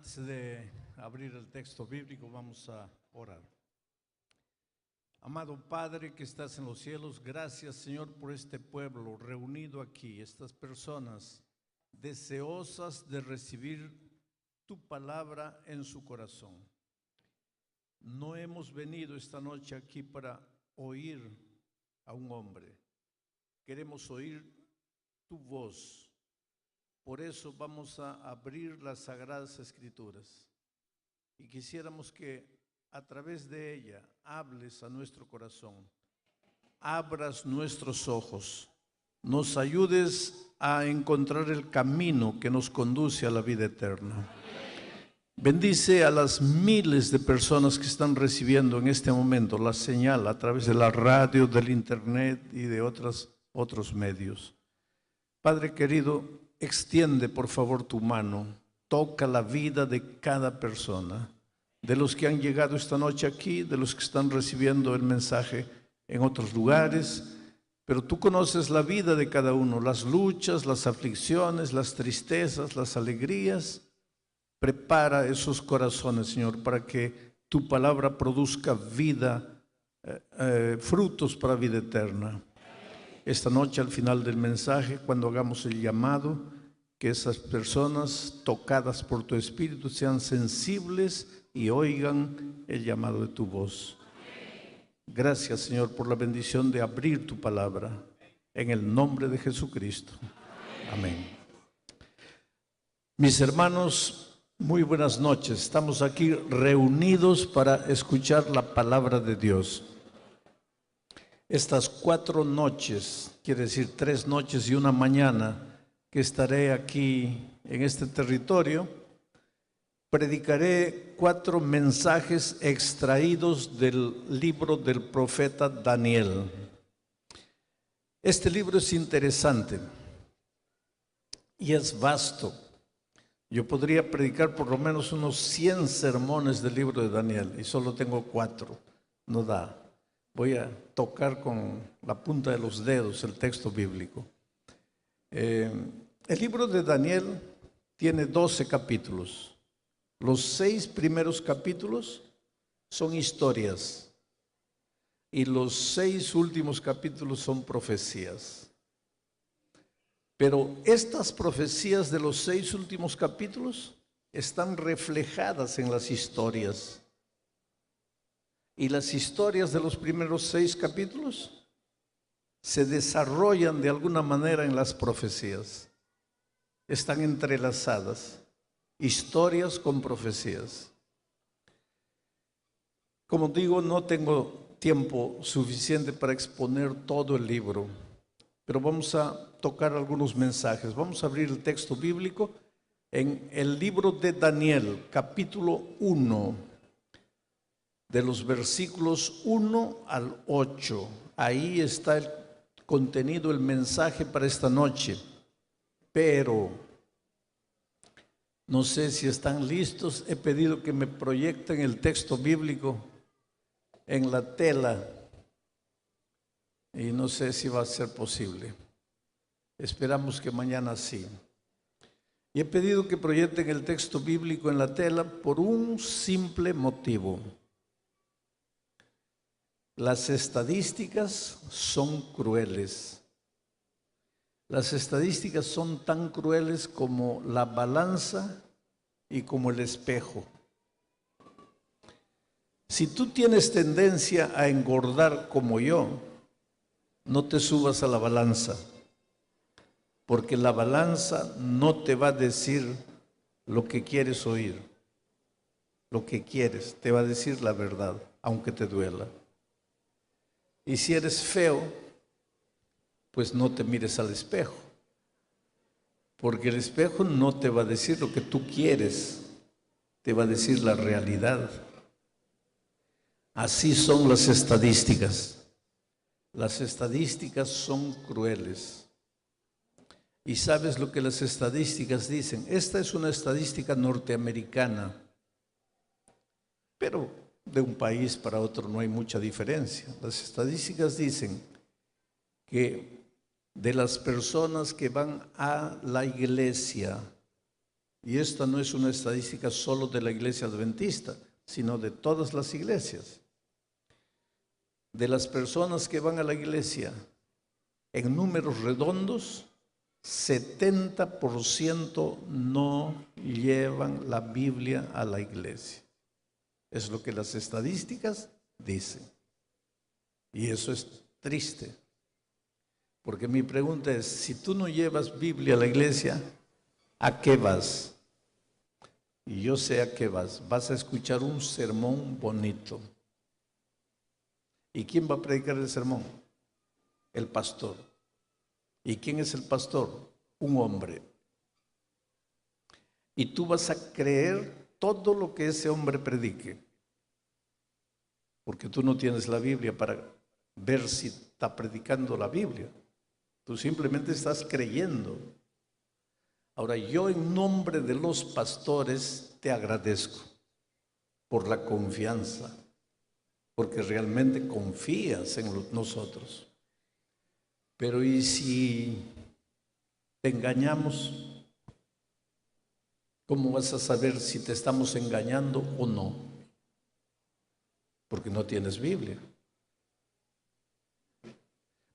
Antes de abrir el texto bíblico, vamos a orar. Amado Padre que estás en los cielos, gracias Señor por este pueblo reunido aquí, estas personas deseosas de recibir tu palabra en su corazón. No hemos venido esta noche aquí para oír a un hombre, queremos oír tu voz. Por eso vamos a abrir las Sagradas Escrituras y quisiéramos que a través de ella hables a nuestro corazón, abras nuestros ojos, nos ayudes a encontrar el camino que nos conduce a la vida eterna. Bendice a las miles de personas que están recibiendo en este momento la señal a través de la radio, del internet y de otros medios. Padre querido, extiende por favor tu mano, toca la vida de cada persona, de los que han llegado esta noche aquí, de los que están recibiendo el mensaje en otros lugares, pero tú conoces la vida de cada uno, las luchas, las aflicciones, las tristezas, las alegrías. Prepara esos corazones, Señor, para que tu palabra produzca vida, frutos para vida eterna. Esta noche, al final del mensaje, cuando hagamos el llamado, que esas personas tocadas por tu Espíritu sean sensibles y oigan el llamado de tu voz. Gracias, Señor, por la bendición de abrir tu palabra. En el nombre de Jesucristo. Amén. Mis hermanos, muy buenas noches. Estamos aquí reunidos para escuchar la palabra de Dios. Estas 4 noches, quiere decir 3 noches y una mañana que estaré aquí en este territorio, predicaré 4 mensajes extraídos del libro del profeta Daniel. Este libro es interesante y es vasto. Yo podría predicar por lo menos unos 100 sermones del libro de Daniel y solo tengo 4, no da. Voy a tocar con la punta de los dedos el texto bíblico. El libro de Daniel tiene 12 capítulos. Los 6 primeros capítulos son historias y los 6 últimos capítulos son profecías. Pero estas profecías de los 6 últimos capítulos están reflejadas en las historias. Y las historias de los primeros 6 capítulos se desarrollan de alguna manera en las profecías. Están entrelazadas, historias con profecías. Como digo, no tengo tiempo suficiente para exponer todo el libro, pero vamos a tocar algunos mensajes. Vamos a abrir el texto bíblico en el libro de Daniel, capítulo 1. De los versículos 1 al 8, ahí está el contenido, el mensaje para esta noche. Pero, no sé si están listos, he pedido que me proyecten el texto bíblico en la tela y no sé si va a ser posible. Esperamos que mañana sí. Y he pedido que proyecten el texto bíblico en la tela por un simple motivo. Las estadísticas son crueles. Las estadísticas son tan crueles como la balanza y como el espejo. Si tú tienes tendencia a engordar como yo, no te subas a la balanza, porque la balanza no te va a decir lo que quieres oír. Lo que quieres, te va a decir la verdad, aunque te duela. Y si eres feo, pues no te mires al espejo, porque el espejo no te va a decir lo que tú quieres, te va a decir la realidad. Así son las estadísticas. Las estadísticas son crueles. ¿Y sabes lo que las estadísticas dicen? Esta es una estadística norteamericana, pero de un país para otro no hay mucha diferencia. Las estadísticas dicen que de las personas que van a la iglesia Y esta no es una estadística solo de la iglesia adventista, sino de todas las iglesias. De las personas que van a la iglesia, en números redondos, 70% no llevan la Biblia a la iglesia. Es lo que las estadísticas dicen. Y eso es triste. Porque mi pregunta es, si tú no llevas Biblia a la iglesia, ¿a qué vas? Y yo sé a qué vas. Vas a escuchar un sermón bonito. ¿Y quién va a predicar el sermón? El pastor. ¿Y quién es el pastor? Un hombre. Y tú vas a creer todo lo que ese hombre predique. Porque tú no tienes la Biblia para ver si está predicando la Biblia. Tú simplemente estás creyendo. Ahora, yo en nombre de los pastores te agradezco por la confianza, porque realmente confías en nosotros. Pero ¿y si te engañamos? ¿Cómo vas a saber si te estamos engañando o no? Porque no tienes Biblia.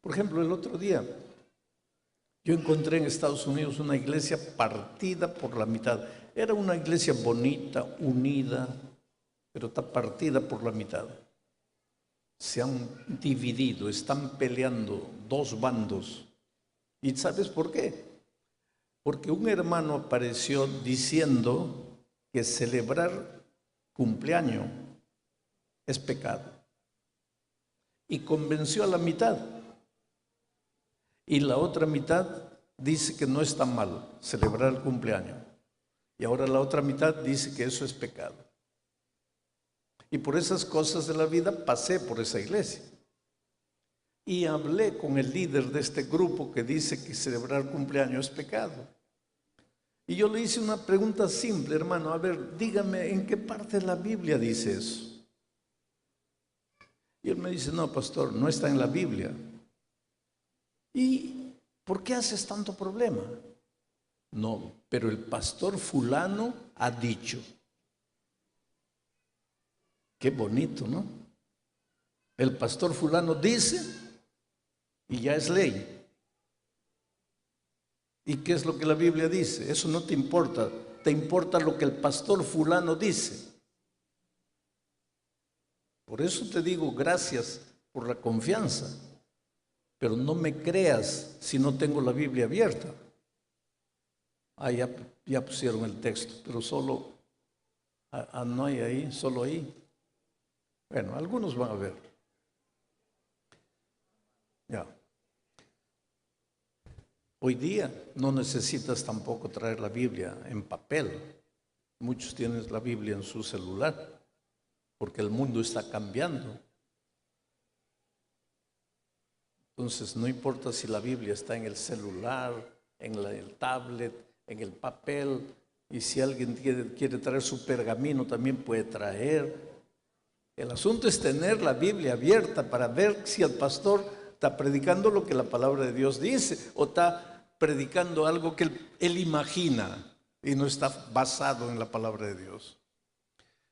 Por ejemplo, el otro día yo encontré en Estados Unidos una iglesia partida por la mitad. Era una iglesia bonita, unida, pero está partida por la mitad. Se han dividido, están peleando dos bandos. ¿Y sabes por qué? Porque un hermano apareció diciendo que celebrar cumpleaños es pecado. Y convenció a la mitad. Y la otra mitad dice que no está mal celebrar el cumpleaños. Y ahora la otra mitad dice que eso es pecado. Y por esas cosas de la vida pasé por esa iglesia. Y hablé con el líder de este grupo que dice que celebrar cumpleaños es pecado. Y yo le hice una pregunta simple, hermano. A ver, dígame, ¿en qué parte de la Biblia dice eso? Y él me dice, no, pastor, no está en la Biblia. ¿Y por qué haces tanto problema? No, pero el pastor fulano ha dicho. Qué bonito, ¿no? El pastor fulano dice y ya es ley. ¿Y qué es lo que la Biblia dice? Eso no te importa. Te importa lo que el pastor fulano dice. Por eso te digo gracias por la confianza. Pero no me creas si no tengo la Biblia abierta. Ah, ya pusieron el texto, pero solo, no hay ahí, solo ahí. Bueno, algunos van a ver. Ya. Hoy día no necesitas tampoco traer la Biblia en papel. Muchos tienen la Biblia en su celular, porque el mundo está cambiando. Entonces, no importa si la Biblia está en el celular, en el tablet, en el papel, y si alguien quiere traer su pergamino, también puede traer. El asunto es tener la Biblia abierta para ver si el pastor está predicando lo que la palabra de Dios dice, o está predicando algo que él imagina y no está basado en la palabra de Dios.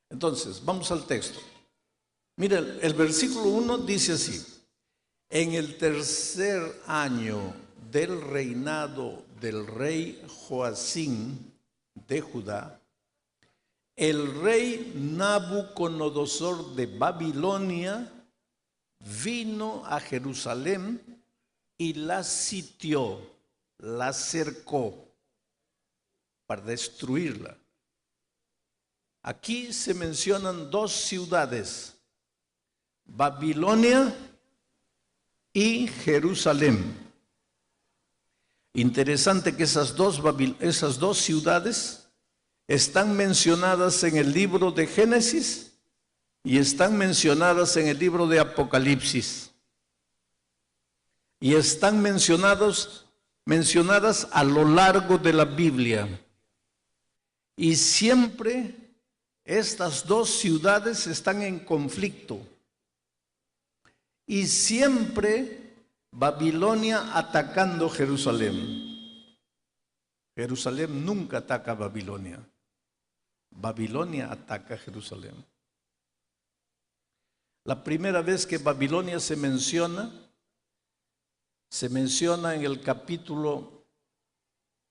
Entonces, vamos al texto. Mira, el versículo 1 dice así. En el tercer año del reinado del rey Joacín de Judá, el rey Nabucodonosor de Babilonia vino a Jerusalén y la sitió, la cercó para destruirla. Aquí se mencionan dos ciudades, Babilonia y Jerusalén. Interesante que esas dos ciudades están mencionadas en el libro de Génesis y están mencionadas en el libro de Apocalipsis. Y están mencionadas a lo largo de la Biblia. Y siempre estas dos ciudades están en conflicto. Y siempre Babilonia atacando Jerusalén. Jerusalén nunca ataca a Babilonia. Babilonia ataca a Jerusalén. La primera vez que Babilonia se menciona en el capítulo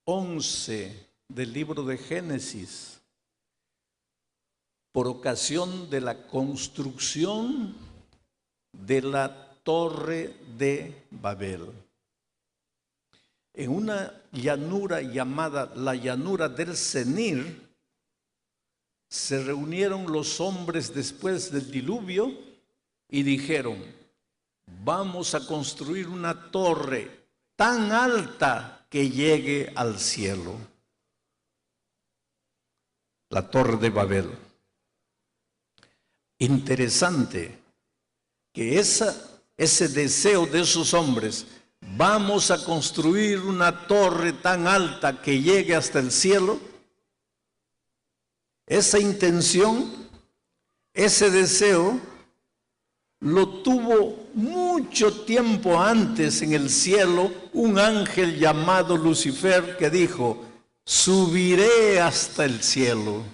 11 del libro de Génesis, por ocasión de la construcción de la Torre de Babel. En una llanura llamada la llanura del Senir, se reunieron los hombres después del diluvio y dijeron: vamos a construir una torre tan alta que llegue al cielo. La Torre de Babel. Interesante que ese deseo de esos hombres, vamos a construir una torre tan alta que llegue hasta el cielo, esa intención, ese deseo, lo tuvo mucho tiempo antes en el cielo un ángel llamado Lucifer que dijo: subiré hasta el cielo.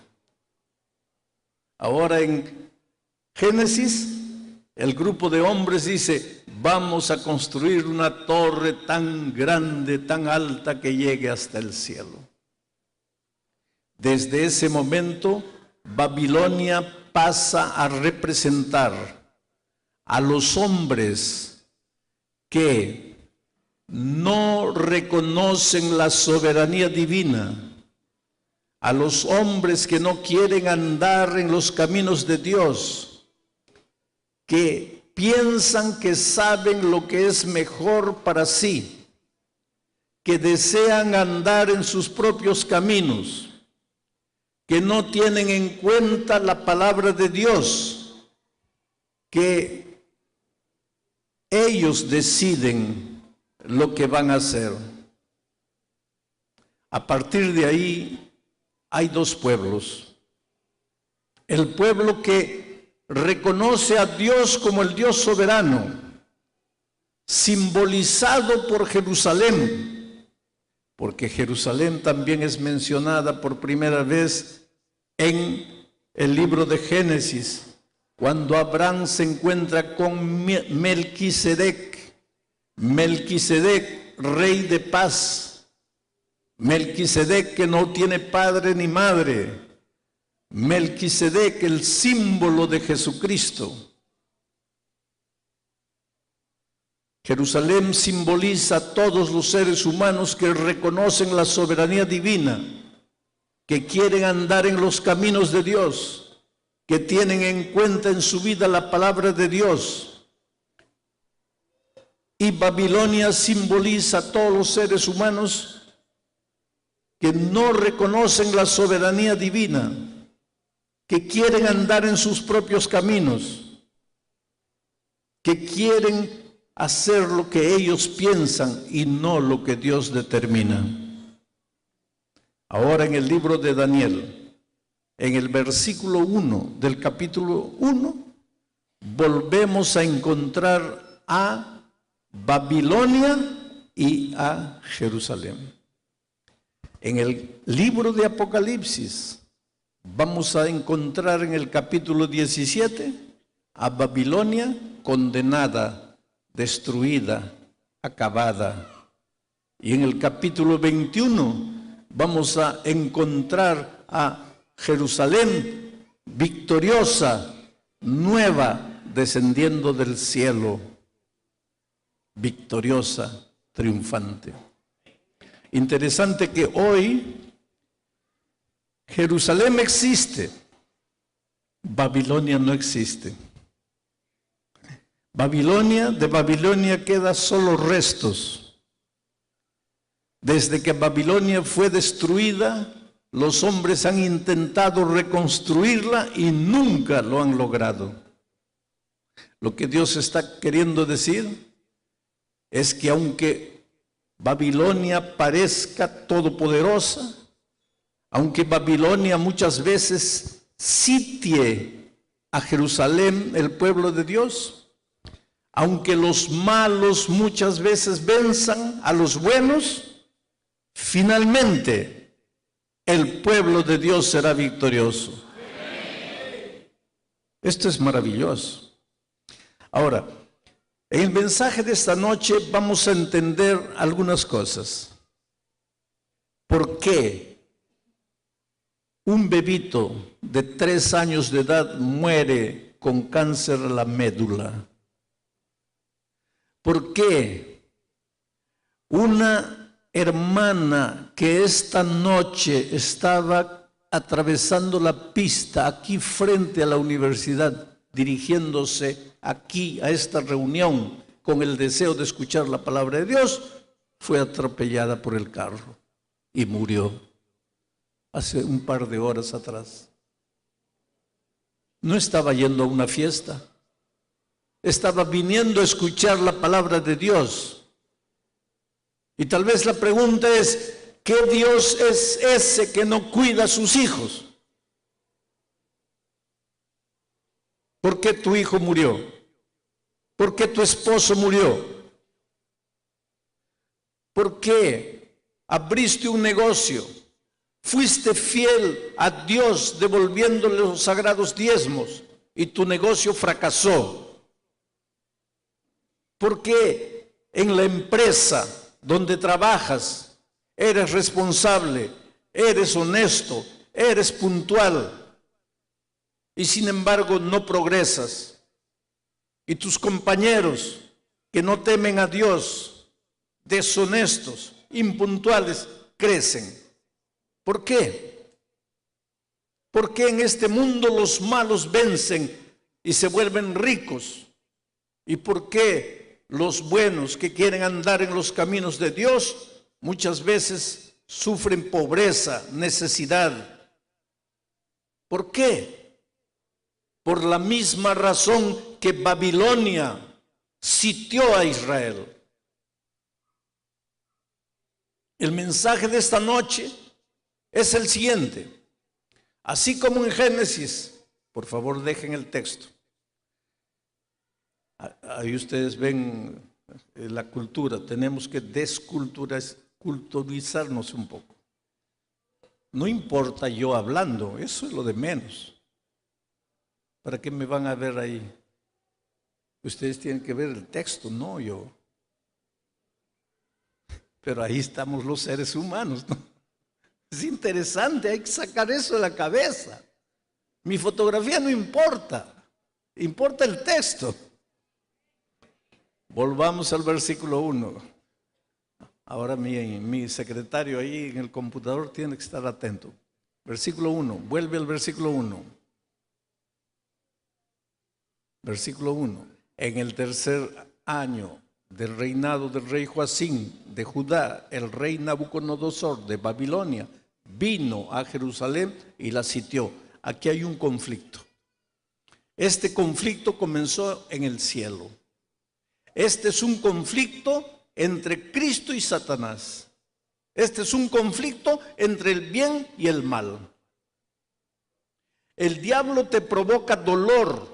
Ahora en Génesis, el grupo de hombres dice: vamos a construir una torre tan grande, tan alta que llegue hasta el cielo. Desde ese momento, Babilonia pasa a representar a los hombres que no reconocen la soberanía divina, a los hombres que no quieren andar en los caminos de Dios, que piensan que saben lo que es mejor para sí, que desean andar en sus propios caminos, que no tienen en cuenta la palabra de Dios, que ellos deciden lo que van a hacer. A partir de ahí hay dos pueblos. El pueblo que reconoce a Dios como el Dios soberano, simbolizado por Jerusalén, porque Jerusalén también es mencionada por primera vez en el libro de Génesis, cuando Abraham se encuentra con Melquisedec, rey de paz, Melquisedec que no tiene padre ni madre, Melquisedec el símbolo de Jesucristo. Jerusalén simboliza a todos los seres humanos que reconocen la soberanía divina, que quieren andar en los caminos de Dios, que tienen en cuenta en su vida la palabra de Dios. Y Babilonia simboliza a todos los seres humanos que no reconocen la soberanía divina, que quieren andar en sus propios caminos, que quieren hacer lo que ellos piensan y no lo que Dios determina. Ahora en el libro de Daniel, en el versículo 1 del capítulo 1, volvemos a encontrar a Babilonia y a Jerusalén. En el libro de Apocalipsis vamos a encontrar en el capítulo 17 a Babilonia condenada, destruida, acabada. Y en el capítulo 21 vamos a encontrar a Jerusalén victoriosa, nueva, descendiendo del cielo, victoriosa, triunfante. Interesante que hoy Jerusalén existe, Babilonia no existe. De Babilonia quedan solo restos. Desde que Babilonia fue destruida, los hombres han intentado reconstruirla y nunca lo han logrado. Lo que Dios está queriendo decir es que aunque Babilonia parezca todopoderosa, aunque Babilonia muchas veces sitie a Jerusalén, el pueblo de Dios, aunque los malos muchas veces venzan a los buenos, finalmente el pueblo de Dios será victorioso. Esto es maravilloso. Ahora, en el mensaje de esta noche vamos a entender algunas cosas. ¿Por qué un bebito de 3 años de edad muere con cáncer a la médula? ¿Por qué una hermana que esta noche estaba atravesando la pista aquí frente a la universidad, dirigiéndose aquí a esta reunión con el deseo de escuchar la palabra de Dios, fue atropellada por el carro y murió hace un par de horas atrás? No estaba yendo a una fiesta, estaba viniendo a escuchar la palabra de Dios. Y tal vez la pregunta es, ¿qué Dios es ese que no cuida a sus hijos? ¿Por qué tu hijo murió? ¿Por qué tu esposo murió? ¿Por qué abriste un negocio? ¿Fuiste fiel a Dios devolviéndole los sagrados diezmos y tu negocio fracasó? ¿Por qué en la empresa donde trabajas eres responsable, eres honesto, eres puntual y sin embargo no progresas? Y tus compañeros que no temen a Dios, deshonestos, impuntuales, crecen. ¿Por qué? ¿Por qué en este mundo los malos vencen y se vuelven ricos? ¿Y por qué los buenos que quieren andar en los caminos de Dios muchas veces sufren pobreza, necesidad? ¿Por qué? Por la misma razón que Babilonia sitió a Israel. El mensaje de esta noche es el siguiente. Así como en Génesis, por favor dejen el texto. Ahí ustedes ven la cultura, tenemos que desculturizarnos un poco. No importa yo hablando, eso es lo de menos. ¿Para qué me van a ver ahí? Ustedes tienen que ver el texto, no yo. Pero ahí estamos los seres humanos, ¿no? Es interesante, hay que sacar eso de la cabeza. Mi fotografía no importa, importa el texto. Volvamos al versículo 1. Ahora mi secretario ahí en el computador tiene que estar atento. Versículo 1, vuelve al versículo 1. Versículo 1. En el 3er año del reinado del rey Joacim de Judá, el rey Nabucodonosor de Babilonia vino a Jerusalén y la sitió. Aquí hay un conflicto. Este conflicto comenzó en el cielo. Este es un conflicto entre Cristo y Satanás. Este es un conflicto entre el bien y el mal. El diablo te provoca dolor,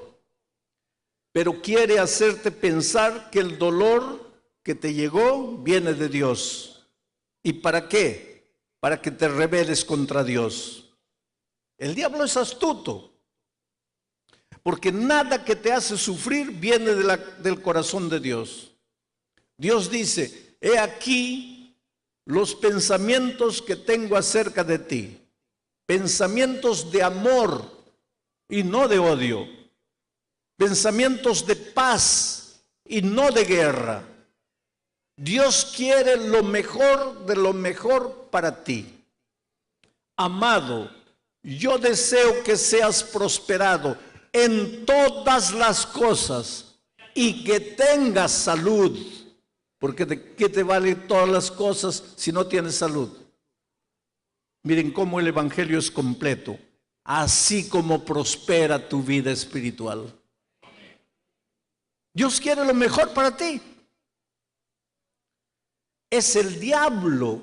pero quiere hacerte pensar que el dolor que te llegó viene de Dios. ¿Y para qué? Para que te rebeles contra Dios. El diablo es astuto, porque nada que te hace sufrir viene del corazón de Dios. Dios dice, he aquí los pensamientos que tengo acerca de ti, pensamientos de amor y no de odio, pensamientos de paz y no de guerra. Dios quiere lo mejor de lo mejor para ti. Amado, yo deseo que seas prosperado en todas las cosas y que tengas salud. Porque ¿de qué te valen todas las cosas si no tienes salud? Miren cómo el evangelio es completo. Así como prospera tu vida espiritual. Dios quiere lo mejor para ti. Es el diablo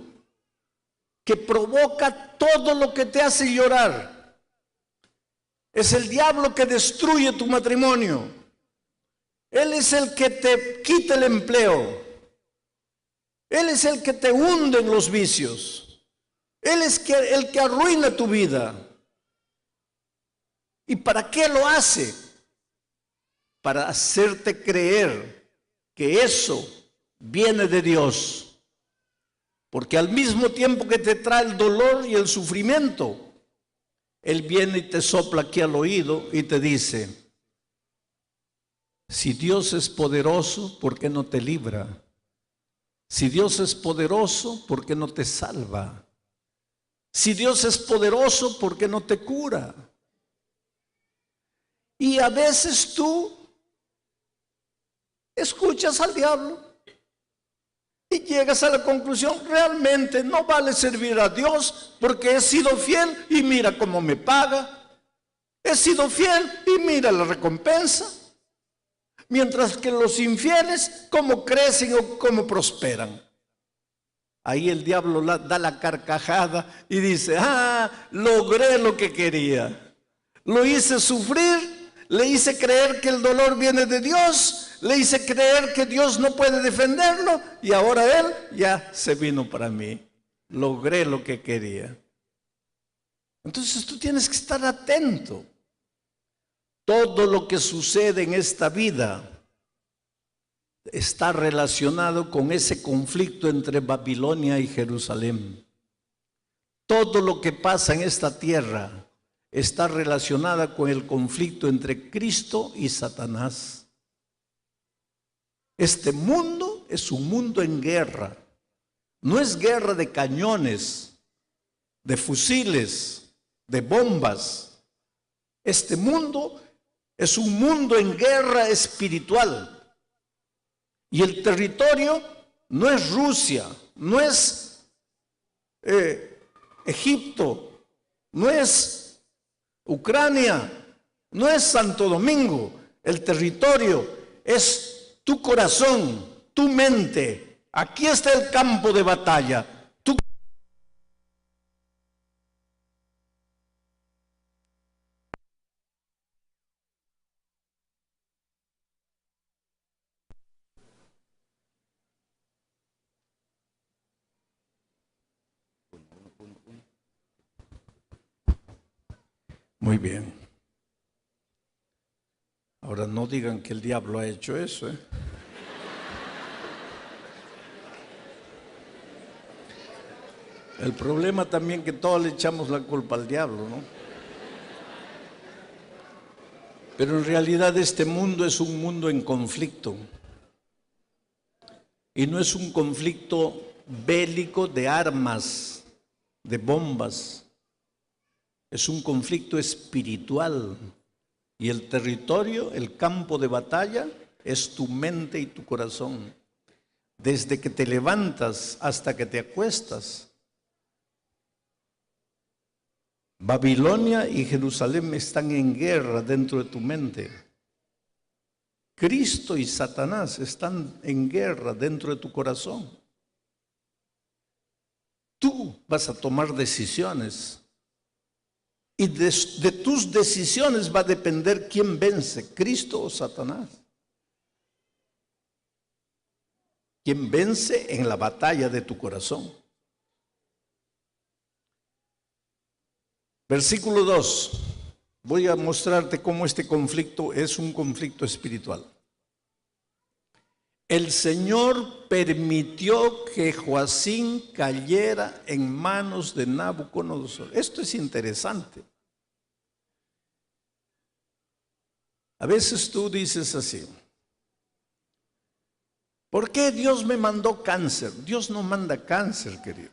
que provoca todo lo que te hace llorar. Es el diablo que destruye tu matrimonio. Él es el que te quita el empleo. Él es el que te hunde en los vicios. Él es el que arruina tu vida. ¿Y para qué lo hace? Para hacerte creer que eso viene de Dios. Porque al mismo tiempo que te trae el dolor y el sufrimiento, Él viene y te sopla aquí al oído y te dice: si Dios es poderoso, ¿por qué no te libra? Si Dios es poderoso, ¿por qué no te salva? Si Dios es poderoso, ¿por qué no te cura? Y a veces tú escuchas al diablo y llegas a la conclusión: realmente no vale servir a Dios porque he sido fiel y mira cómo me paga. He sido fiel y mira la recompensa. Mientras que los infieles, cómo crecen o cómo prosperan. Ahí el diablo da la carcajada y dice: logré lo que quería. Lo hice sufrir, le hice creer que el dolor viene de Dios, le hice creer que Dios no puede defenderlo y ahora Él ya se vino para mí. Logré lo que quería. Entonces tú tienes que estar atento. Todo lo que sucede en esta vida está relacionado con ese conflicto entre Babilonia y Jerusalén. Todo lo que pasa en esta tierra está relacionado con el conflicto entre Cristo y Satanás. Este mundo es un mundo en guerra. No es guerra de cañones, de fusiles, de bombas. Este mundo es un mundo en guerra espiritual. Y el territorio no es Rusia, no es Egipto, no es Ucrania, no es Santo Domingo. El territorio es tu corazón, tu mente. Aquí está el campo de batalla. Muy bien. Ahora no digan que el diablo ha hecho eso, ¿eh? El problema también que todos le echamos la culpa al diablo, ¿no? Pero en realidad este mundo es un mundo en conflicto. Y no es un conflicto bélico de armas, de bombas. Es un conflicto espiritual. Y el territorio, el campo de batalla, es tu mente y tu corazón. Desde que te levantas hasta que te acuestas. Babilonia y Jerusalén están en guerra dentro de tu mente. Cristo y Satanás están en guerra dentro de tu corazón. Tú vas a tomar decisiones. Y de tus decisiones va a depender quién vence, Cristo o Satanás. ¿Quién vence en la batalla de tu corazón? Versículo 2. Voy a mostrarte cómo este conflicto es un conflicto espiritual. El Señor permitió que Joacim cayera en manos de Nabucodonosor. Esto es interesante. A veces tú dices así: ¿por qué Dios me mandó cáncer? Dios no manda cáncer, querido.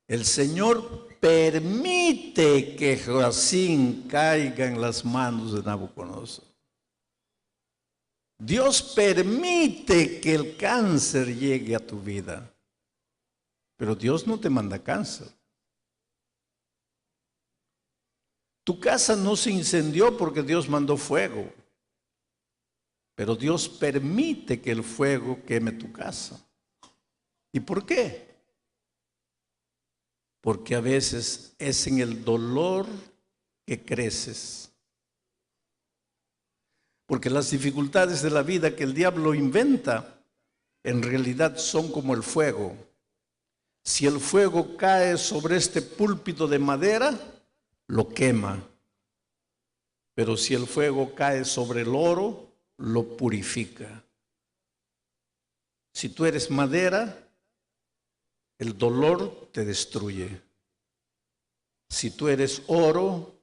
El Señor permite que Joacim caiga en las manos de Nabucodonosor. Dios permite que el cáncer llegue a tu vida, pero Dios no te manda cáncer. Tu casa no se incendió porque Dios mandó fuego, pero Dios permite que el fuego queme tu casa. ¿Y por qué? Porque a veces es en el dolor que creces. Porque las dificultades de la vida que el diablo inventa en realidad son como el fuego. Si el fuego cae sobre este púlpito de madera, lo quema. Pero si el fuego cae sobre el oro, lo purifica. Si tú eres madera, el dolor te destruye. Si tú eres oro,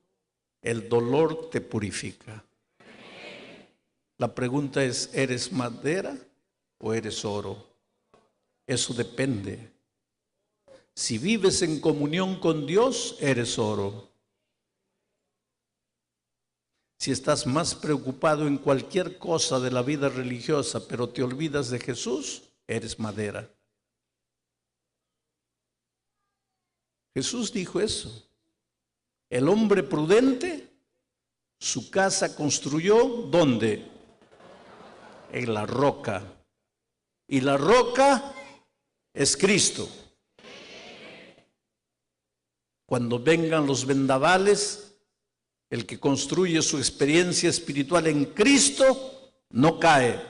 el dolor te purifica. La pregunta es, ¿eres madera o eres oro? Eso depende. Si vives en comunión con Dios, eres oro. Si estás más preocupado en cualquier cosa de la vida religiosa, pero te olvidas de Jesús, eres madera. Jesús dijo eso. El hombre prudente, su casa construyó, ¿dónde? En la roca. Y la roca es Cristo. Cuando vengan los vendavales, el que construye su experiencia espiritual en Cristo no cae.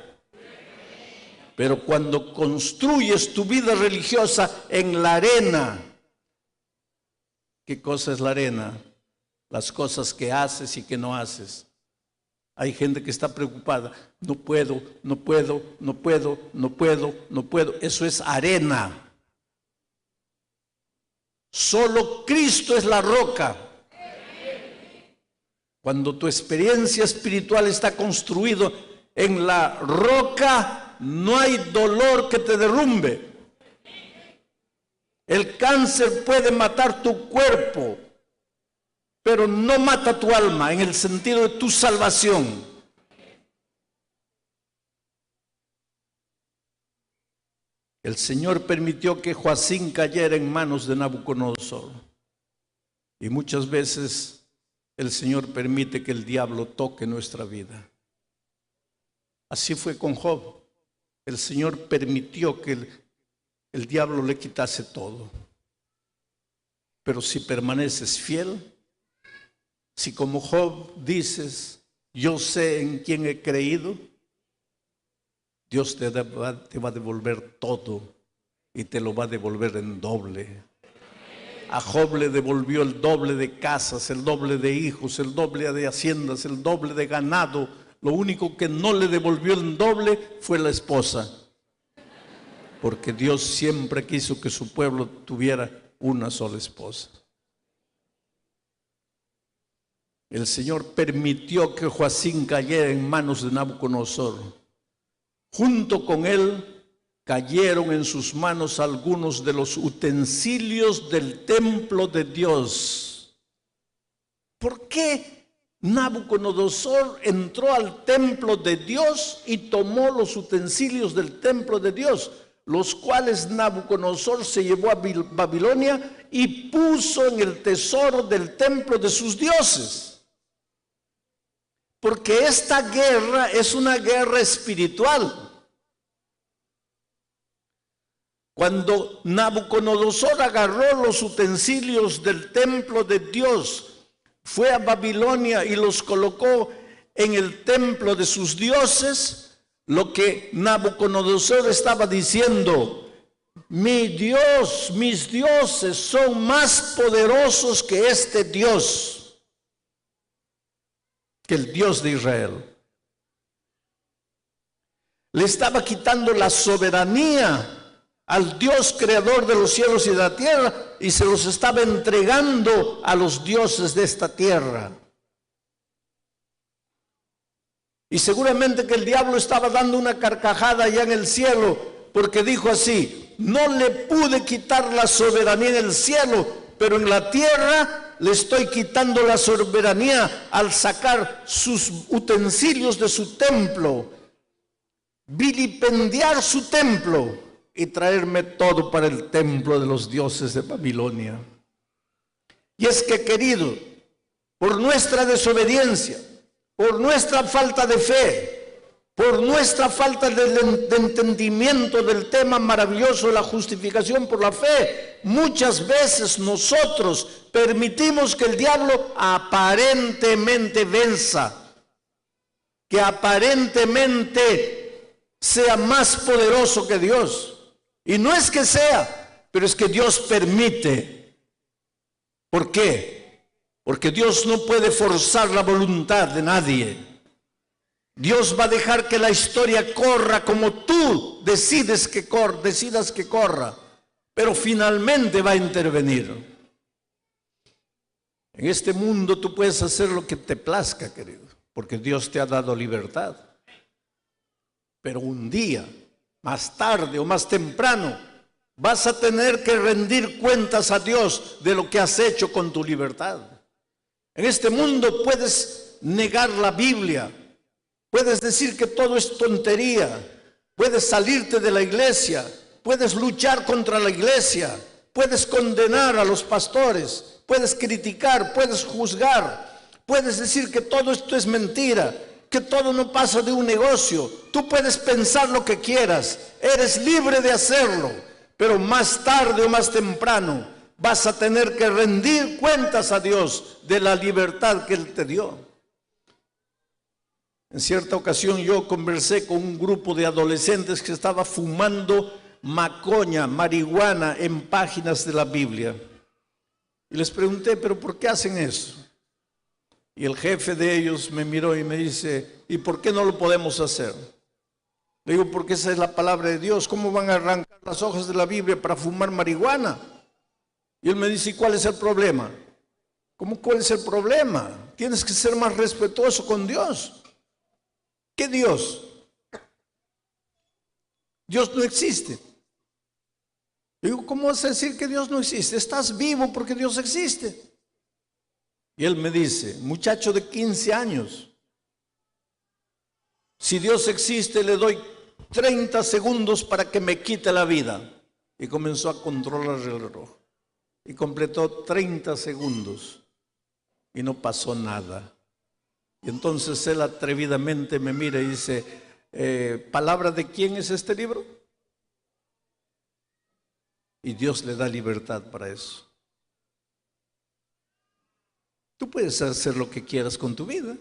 Pero cuando construyes tu vida religiosa en la arena, ¿qué cosa es la arena? Las cosas que haces y que no haces. Hay gente que está preocupada. No puedo. Eso es arena. Solo Cristo es la roca. Cuando tu experiencia espiritual está construido en la roca, no hay dolor que te derrumbe. El cáncer puede matar tu cuerpo, pero no mata tu alma en el sentido de tu salvación. El Señor permitió que Joacim cayera en manos de Nabucodonosor. Y muchas veces el Señor permite que el diablo toque nuestra vida. Así fue con Job. El Señor permitió que el diablo le quitase todo. Pero si permaneces fiel, si como Job dices, yo sé en quién he creído, Dios te va a devolver todo y te lo va a devolver en doble. A Job le devolvió el doble de casas, el doble de hijos, el doble de haciendas, el doble de ganado. Lo único que no le devolvió en doble fue la esposa. Porque Dios siempre quiso que su pueblo tuviera una sola esposa. El Señor permitió que Joacim cayera en manos de Nabucodonosor. Junto con él cayeron en sus manos algunos de los utensilios del templo de Dios. ¿Por qué Nabucodonosor entró al templo de Dios y tomó los utensilios del templo de Dios, los cuales Nabucodonosor se llevó a Babilonia y puso en el tesoro del templo de sus dioses? Porque esta guerra es una guerra espiritual. Cuando Nabucodonosor agarró los utensilios del templo de Dios, fue a Babilonia y los colocó en el templo de sus dioses, lo que Nabucodonosor estaba diciendo: mi Dios, mis dioses son más poderosos que este Dios, que el Dios de Israel. Le estaba quitando la soberanía al Dios creador de los cielos y de la tierra y se los estaba entregando a los dioses de esta tierra. Y seguramente que el diablo estaba dando una carcajada allá en el cielo, porque dijo así: no le pude quitar la soberanía en el cielo, pero en la tierra le estoy quitando la soberanía al sacar sus utensilios de su templo, vilipendiar su templo y traerme todo para el templo de los dioses de Babilonia. Y es que, querido, por nuestra desobediencia, por nuestra falta de fe, por nuestra falta de entendimiento del tema maravilloso de la justificación por la fe, muchas veces nosotros permitimos que el diablo aparentemente venza, que aparentemente sea más poderoso que Dios. Y no es que sea, pero es que Dios permite. ¿Por qué? Porque Dios no puede forzar la voluntad de nadie. Dios va a dejar que la historia corra como tú decidas que corra, pero finalmente va a intervenir. En este mundo tú puedes hacer lo que te plazca, querido, porque Dios te ha dado libertad. Pero un día, más tarde o más temprano, vas a tener que rendir cuentas a Dios de lo que has hecho con tu libertad. En este mundo puedes negar la Biblia, puedes decir que todo es tontería, puedes salirte de la iglesia, puedes luchar contra la iglesia, puedes condenar a los pastores, puedes criticar, puedes juzgar, puedes decir que todo esto es mentira, que todo no pasa de un negocio. Tú puedes pensar lo que quieras, eres libre de hacerlo, pero más tarde o más temprano vas a tener que rendir cuentas a Dios de la libertad que Él te dio. En cierta ocasión yo conversé con un grupo de adolescentes que estaba fumando macoña, marihuana en páginas de la Biblia. Y les pregunté, ¿pero por qué hacen eso? Y el jefe de ellos me miró y me dice, ¿y por qué no lo podemos hacer? Le digo, porque esa es la palabra de Dios. ¿Cómo van a arrancar las hojas de la Biblia para fumar marihuana? Y él me dice, ¿y cuál es el problema? ¿Cómo cuál es el problema? Tienes que ser más respetuoso con Dios. ¿Qué Dios? Dios no existe. Digo, ¿cómo vas a decir que Dios no existe? Estás vivo porque Dios existe. Y él me dice, muchacho de 15 años, si Dios existe, le doy 30 segundos para que me quite la vida. Y comenzó a controlar el reloj. Y completó 30 segundos. Y no pasó nada. Y entonces él atrevidamente me mira y dice, ¿palabra de quién es este libro? Y Dios le da libertad para eso. Tú puedes hacer lo que quieras con tu vida.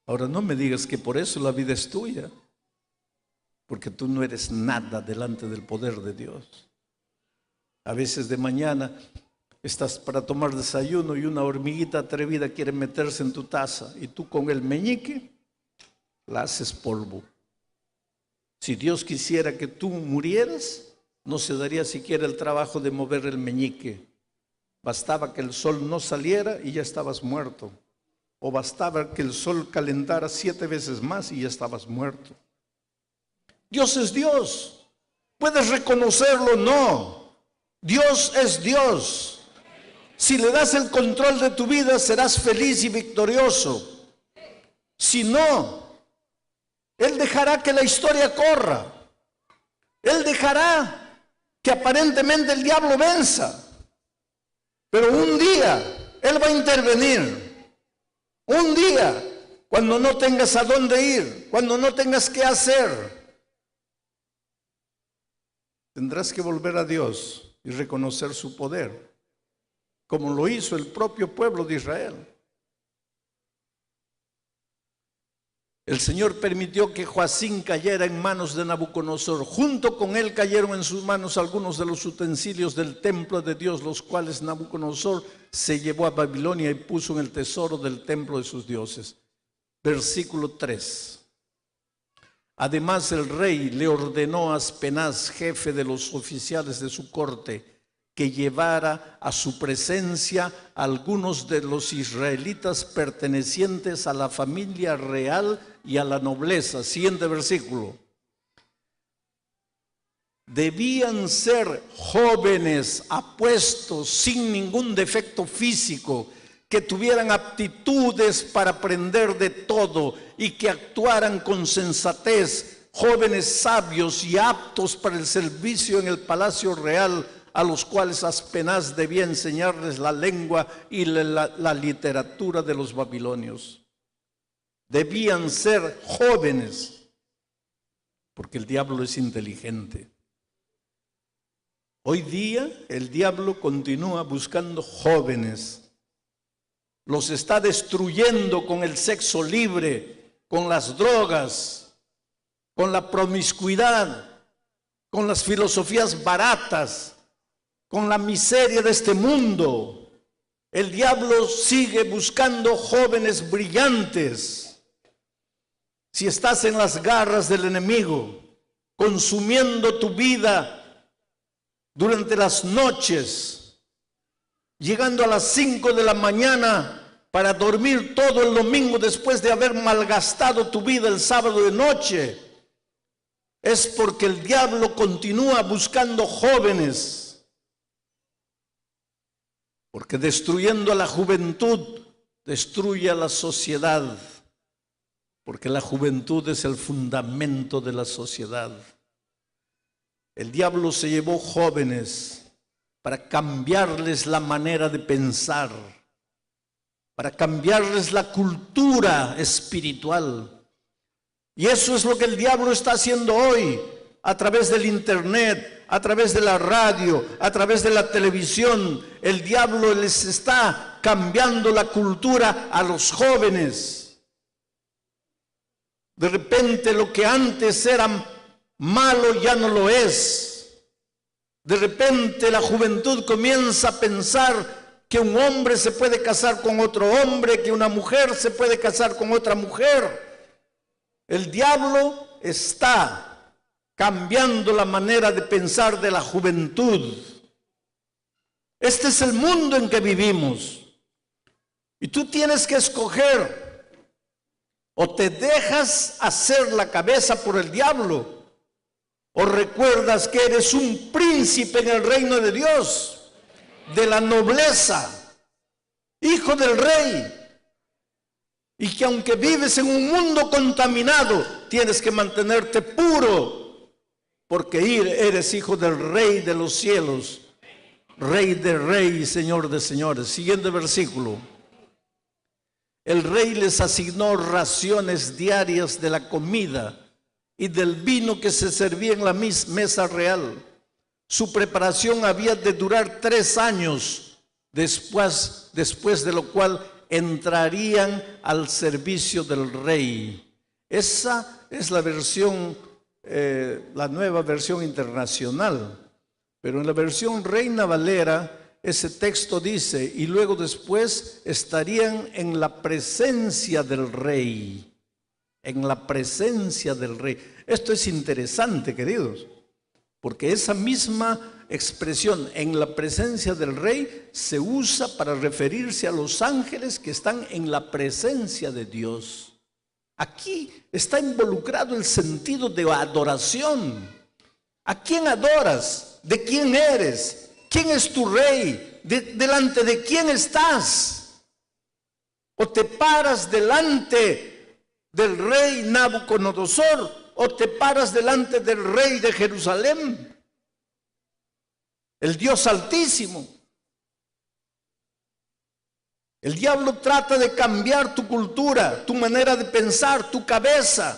Ahora no me digas que por eso la vida es tuya, porque tú no eres nada delante del poder de Dios. A veces de mañana estás para tomar desayuno y una hormiguita atrevida quiere meterse en tu taza y tú con el meñique la haces polvo. Si Dios quisiera que tú murieras, no se daría siquiera el trabajo de mover el meñique. Bastaba que el sol no saliera y ya estabas muerto. O bastaba que el sol calentara 7 veces más y ya estabas muerto. Dios es Dios. ¿Puedes reconocerlo? No. Dios es Dios. Si le das el control de tu vida, serás feliz y victorioso. Si no, Él dejará que la historia corra. Él dejará que aparentemente el diablo venza. Pero un día Él va a intervenir. Un día, cuando no tengas a dónde ir, cuando no tengas qué hacer, tendrás que volver a Dios y reconocer su poder, como lo hizo el propio pueblo de Israel. El Señor permitió que Joacim cayera en manos de Nabucodonosor. Junto con él cayeron en sus manos algunos de los utensilios del templo de Dios, los cuales Nabucodonosor se llevó a Babilonia y puso en el tesoro del templo de sus dioses. Versículo 3. Además el rey le ordenó a Aspenaz, jefe de los oficiales de su corte, que llevara a su presencia algunos de los israelitas pertenecientes a la familia real y a la nobleza. Siguiente versículo. Debían ser jóvenes, apuestos, sin ningún defecto físico, que tuvieran aptitudes para aprender de todo y que actuaran con sensatez, jóvenes sabios y aptos para el servicio en el palacio real, a los cuales Aspenaz debía enseñarles la lengua y la literatura de los babilonios. Debían ser jóvenes, porque el diablo es inteligente. Hoy día el diablo continúa buscando jóvenes. Los está destruyendo con el sexo libre, con las drogas, con la promiscuidad, con las filosofías baratas, con la miseria de este mundo. El diablo sigue buscando jóvenes brillantes. Si estás en las garras del enemigo, consumiendo tu vida durante las noches, llegando a las 5 de la mañana para dormir todo el domingo después de haber malgastado tu vida el sábado de noche, es porque el diablo continúa buscando jóvenes. Porque destruyendo a la juventud, destruye a la sociedad. Porque la juventud es el fundamento de la sociedad. El diablo se llevó jóvenes para cambiarles la manera de pensar, para cambiarles la cultura espiritual. Y eso es lo que el diablo está haciendo hoy, a través del internet, a través de la radio, a través de la televisión. El diablo les está cambiando la cultura a los jóvenes. De repente lo que antes era malo ya no lo es. De repente la juventud comienza a pensar que un hombre se puede casar con otro hombre, que una mujer se puede casar con otra mujer. El diablo está cambiando la manera de pensar de la juventud. Este es el mundo en que vivimos. Y tú tienes que escoger: o te dejas hacer la cabeza por el diablo, o recuerdas que eres un príncipe en el reino de Dios, de la nobleza, hijo del rey, y que aunque vives en un mundo contaminado, tienes que mantenerte puro, porque eres hijo del Rey de los cielos, Rey de reyes y Señor de señores. Siguiente versículo. El rey les asignó raciones diarias de la comida y del vino que se servía en la mesa real. Su preparación había de durar 3 años, después de lo cual entrarían al servicio del rey. Esa es la versión, la nueva versión internacional. Pero en la versión Reina Valera, ese texto dice: y luego después estarían en la presencia del rey. En la presencia del rey. Esto es interesante, queridos, porque esa misma expresión, en la presencia del rey, se usa para referirse a los ángeles que están en la presencia de Dios. Aquí está involucrado el sentido de adoración. ¿A quién adoras? ¿De quién eres? ¿Quién es tu rey? ¿Delante de quién estás? ¿O te paras delante del rey Nabucodonosor? ¿O te paras delante del rey de Jerusalén? El Dios Altísimo. El diablo trata de cambiar tu cultura, tu manera de pensar, tu cabeza,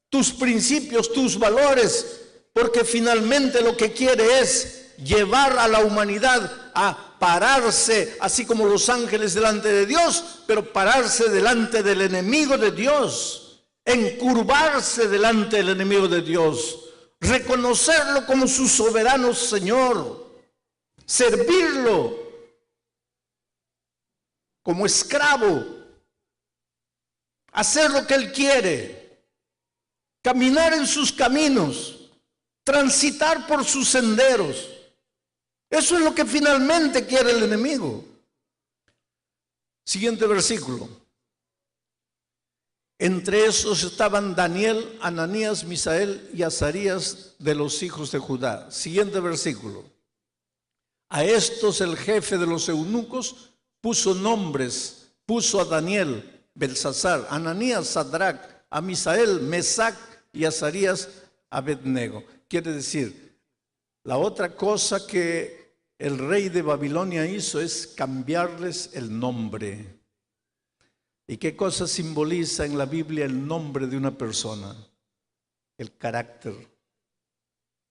tus principios, tus valores, porque finalmente lo que quiere es llevar a la humanidad a pararse, así como los ángeles delante de Dios, pero pararse delante del enemigo de Dios, encurvarse delante del enemigo de Dios, reconocerlo como su soberano Señor, servirlo como esclavo, hacer lo que Él quiere, caminar en sus caminos, transitar por sus senderos. Eso es lo que finalmente quiere el enemigo. Siguiente versículo. Entre esos estaban Daniel, Ananías, Misael y Azarías de los hijos de Judá. Siguiente versículo. A estos el jefe de los eunucos puso nombres, puso a Daniel, Belsasar, Ananías, Sadrach, a Misael, Mesac y Azarías, Abednego. Quiere decir, la otra cosa que el rey de Babilonia hizo es cambiarles el nombre. ¿Y qué cosa simboliza en la Biblia el nombre de una persona? El carácter.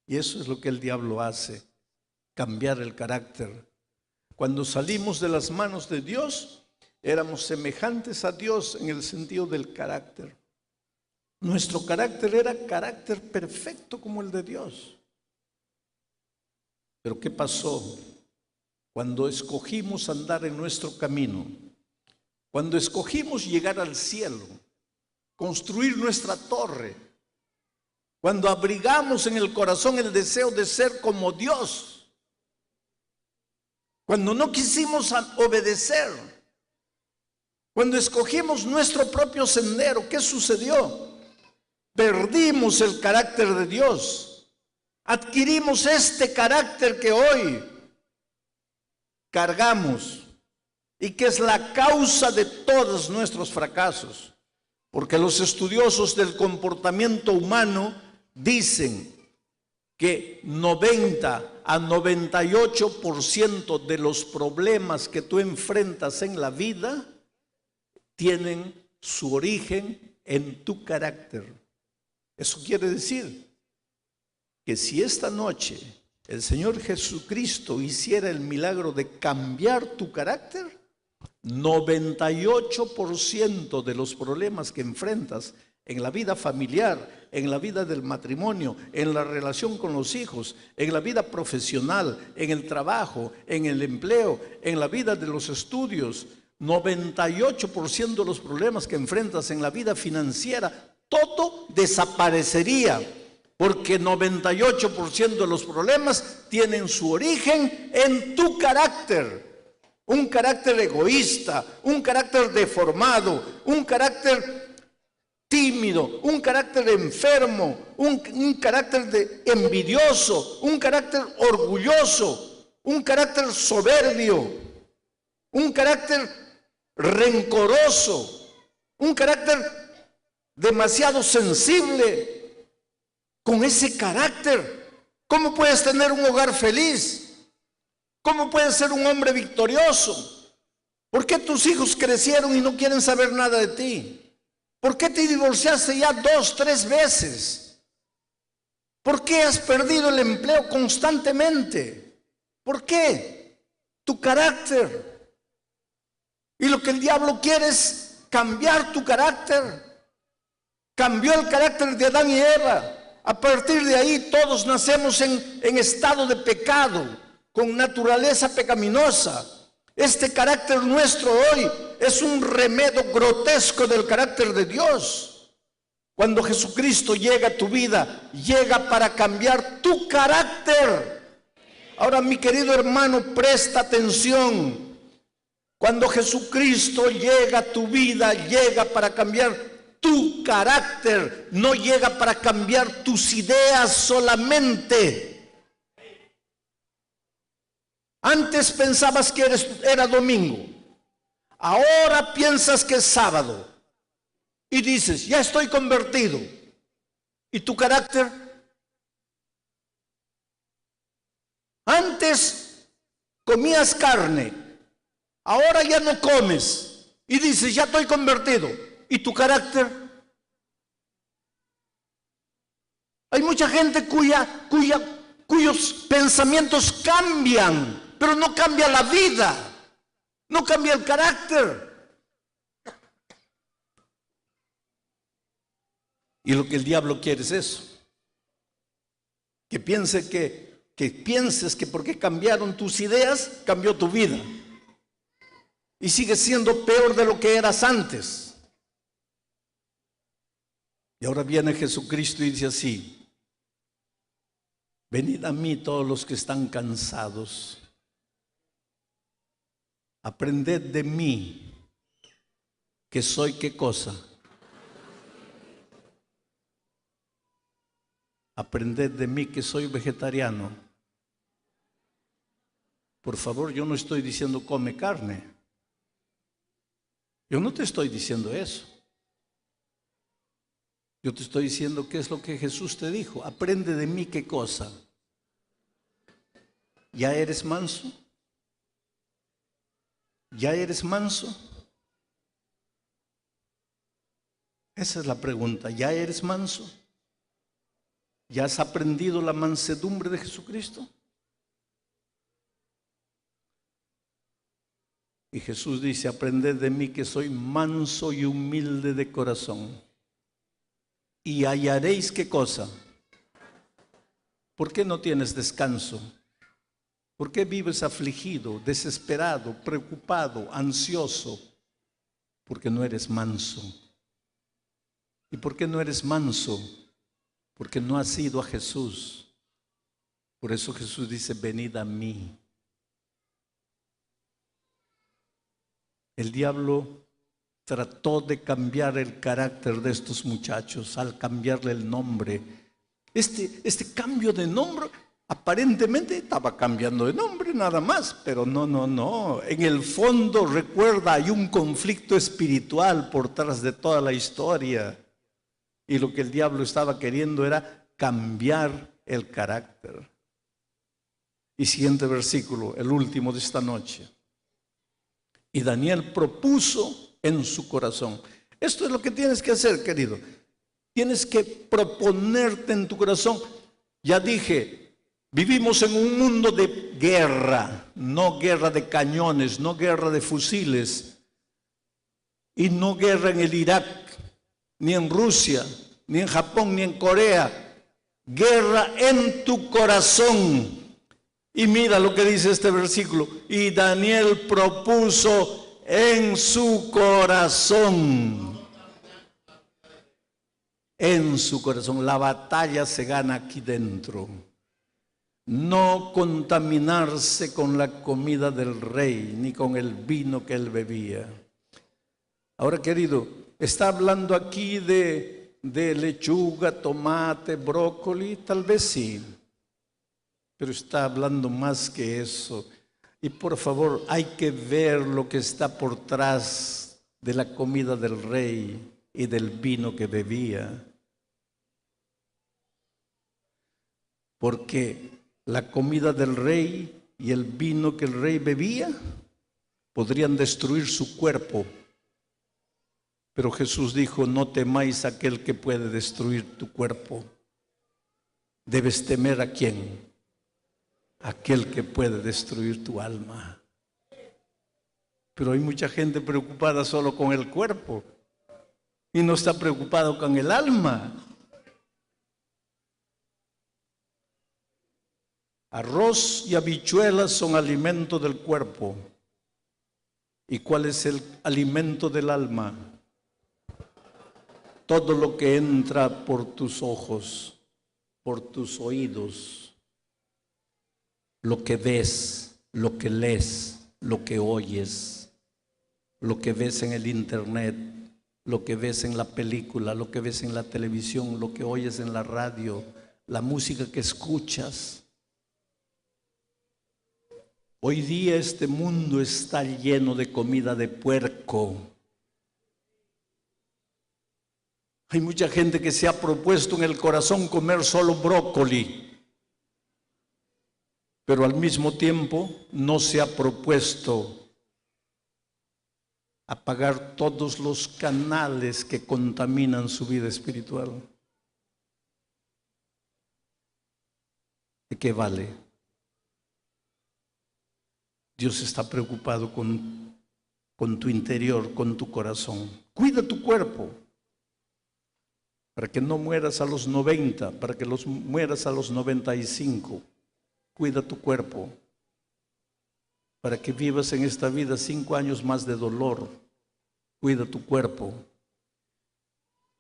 Y eso es lo que el diablo hace, cambiar el carácter. Cuando salimos de las manos de Dios, éramos semejantes a Dios en el sentido del carácter. Nuestro carácter era carácter perfecto como el de Dios. Pero ¿qué pasó? Cuando escogimos andar en nuestro camino, cuando escogimos llegar al cielo, construir nuestra torre, cuando abrigamos en el corazón el deseo de ser como Dios, cuando no quisimos obedecer, cuando escogimos nuestro propio sendero, ¿qué sucedió? Perdimos el carácter de Dios. Adquirimos este carácter que hoy cargamos y que es la causa de todos nuestros fracasos. Porque los estudiosos del comportamiento humano dicen que 90 a 98% de los problemas que tú enfrentas en la vida tienen su origen en tu carácter. Eso quiere decir que si esta noche el Señor Jesucristo hiciera el milagro de cambiar tu carácter, 98% de los problemas que enfrentas en la vida familiar, en la vida del matrimonio, en la relación con los hijos, en la vida profesional, en el trabajo, en el empleo, en la vida de los estudios, 98% de los problemas que enfrentas en la vida financiera, todo desaparecería, porque 98% de los problemas tienen su origen en tu carácter. Un carácter egoísta, un carácter deformado, un carácter tímido, un carácter enfermo, un carácter envidioso, un carácter orgulloso, un carácter soberbio, un carácter rencoroso, un carácter demasiado sensible. Con ese carácter, ¿cómo puedes tener un hogar feliz? ¿Cómo puedes ser un hombre victorioso? ¿Por qué tus hijos crecieron y no quieren saber nada de ti? ¿Por qué te divorciaste ya 2, 3 veces? ¿Por qué has perdido el empleo constantemente? ¿Por qué? Tu carácter. Y lo que el diablo quiere es cambiar tu carácter. Cambió el carácter de Adán y Eva. A partir de ahí todos nacemos en estado de pecado, con naturaleza pecaminosa. Este carácter nuestro hoy es un remedio grotesco del carácter de Dios. Cuando Jesucristo llega a tu vida, llega para cambiar tu carácter. Ahora, mi querido hermano, presta atención. Cuando Jesucristo llega a tu vida, llega para cambiar tu carácter, no llega para cambiar tus ideas solamente. Antes pensabas que era domingo, ahora piensas que es sábado y dices, ya estoy convertido. ¿Y tu carácter? Antes comías carne, ahora ya no comes y dices, ya estoy convertido. ¿Y tu carácter? Hay mucha gente cuyos pensamientos cambian, pero no cambia la vida, no cambia el carácter. Y lo que el diablo quiere es eso, que pienses que porque cambiaron tus ideas, cambió tu vida. Y sigues siendo peor de lo que eras antes. Y ahora viene Jesucristo y dice así: venid a mí todos los que están cansados, aprended de mí, que soy ¿qué cosa? Aprended de mí que soy vegetariano. Por favor, yo no estoy diciendo come carne. Yo no te estoy diciendo eso. Yo te estoy diciendo qué es lo que Jesús te dijo. Aprende de mí qué cosa. ¿Ya eres manso? ¿Ya eres manso? Esa es la pregunta. ¿Ya eres manso? ¿Ya has aprendido la mansedumbre de Jesucristo? Y Jesús dice, aprended de mí que soy manso y humilde de corazón. y hallaréis ¿qué cosa? ¿Por qué no tienes descanso? ¿Por qué vives afligido, desesperado, preocupado, ansioso? Porque no eres manso. ¿Y por qué no eres manso? Porque no has ido a Jesús. Por eso Jesús dice, venid a mí. El diablo trató de cambiar el carácter de estos muchachos al cambiarle el nombre. Este cambio de nombre aparentemente estaba cambiando de nombre nada más, pero no. En el fondo, recuerda, hay un conflicto espiritual por detrás de toda la historia. Y lo que el diablo estaba queriendo era cambiar el carácter. Y siguiente versículo, el último de esta noche. Y Daniel propuso en su corazón. Esto es lo que tienes que hacer, querido. Tienes que proponerte en tu corazón. Ya dije, vivimos en un mundo de guerra, no guerra de cañones, no guerra de fusiles, y no guerra en el Irak, ni en Rusia, ni en Japón, ni en Corea. Guerra en tu corazón. Y mira lo que dice este versículo. Y Daniel propuso en su corazón. En su corazón. La batalla se gana aquí dentro. No contaminarse con la comida del rey, ni con el vino que él bebía. Ahora, querido, está hablando aquí de lechuga, tomate, brócoli, tal vez sí. Pero está hablando más que eso. Y por favor, hay que ver lo que está por detrás de la comida del rey y del vino que bebía. Porque la comida del rey y el vino que el rey bebía podrían destruir su cuerpo. Pero Jesús dijo, no temáis a aquel que puede destruir tu cuerpo. Debes temer ¿a quién? Aquel que puede destruir tu alma. Pero hay mucha gente preocupada solo con el cuerpo y no está preocupado con el alma. Arroz y habichuelas son alimento del cuerpo. ¿Y cuál es el alimento del alma? Todo lo que entra por tus ojos, por tus oídos, lo que ves, lo que lees, lo que oyes, lo que ves en el internet, lo que ves en la película, lo que ves en la televisión, lo que oyes en la radio, la música que escuchas. Hoy día este mundo está lleno de comida de puerco. Hay mucha gente que se ha propuesto en el corazón comer solo brócoli, pero al mismo tiempo no se ha propuesto apagar todos los canales que contaminan su vida espiritual. ¿De qué vale? Dios está preocupado con tu interior, con tu corazón. Cuida tu cuerpo para que no mueras a los 90, para que mueras a los 95. Cuida tu cuerpo para que vivas en esta vida 5 años más de dolor. Cuida tu cuerpo,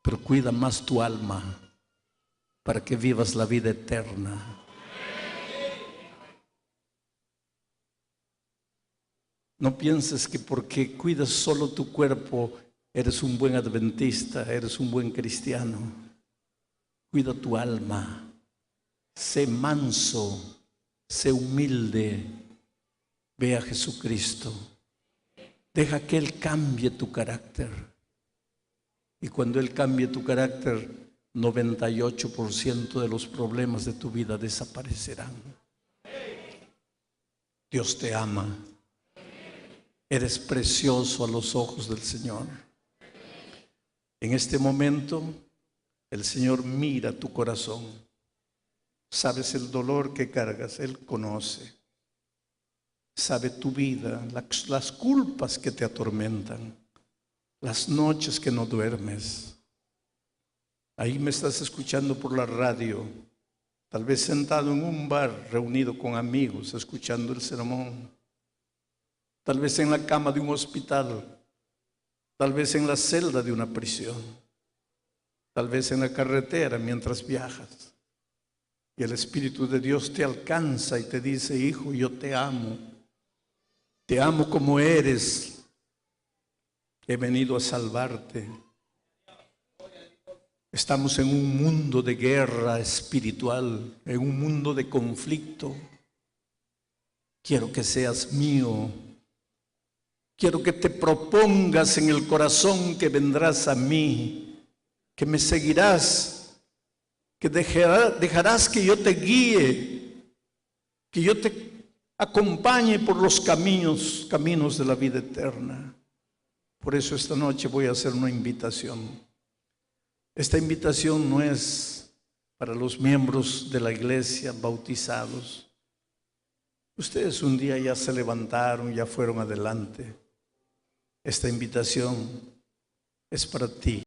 pero cuida más tu alma para que vivas la vida eterna. No pienses que porque cuidas solo tu cuerpo eres un buen adventista, eres un buen cristiano. Cuida tu alma, sé manso, sé humilde, ve a Jesucristo. Deja que Él cambie tu carácter. Y cuando Él cambie tu carácter, 98% de los problemas de tu vida desaparecerán. Dios te ama. Eres precioso a los ojos del Señor. En este momento, el Señor mira tu corazón. Sabes el dolor que cargas, Él conoce. Sabe tu vida, las culpas que te atormentan, las noches que no duermes. Ahí me estás escuchando por la radio, tal vez sentado en un bar, reunido con amigos, escuchando el sermón. Tal vez en la cama de un hospital, tal vez en la celda de una prisión, tal vez en la carretera mientras viajas. Y el Espíritu de Dios te alcanza y te dice: hijo, yo te amo como eres, he venido a salvarte. Estamos en un mundo de guerra espiritual, en un mundo de conflicto. Quiero que seas mío. Quiero que te propongas en el corazón que vendrás a mí, que me seguirás, que dejarás que yo te guíe, que yo te acompañe por los caminos de la vida eterna. Por eso esta noche voy a hacer una invitación. Esta invitación no es para los miembros de la iglesia bautizados. Ustedes un día ya se levantaron, ya fueron adelante. Esta invitación es para ti,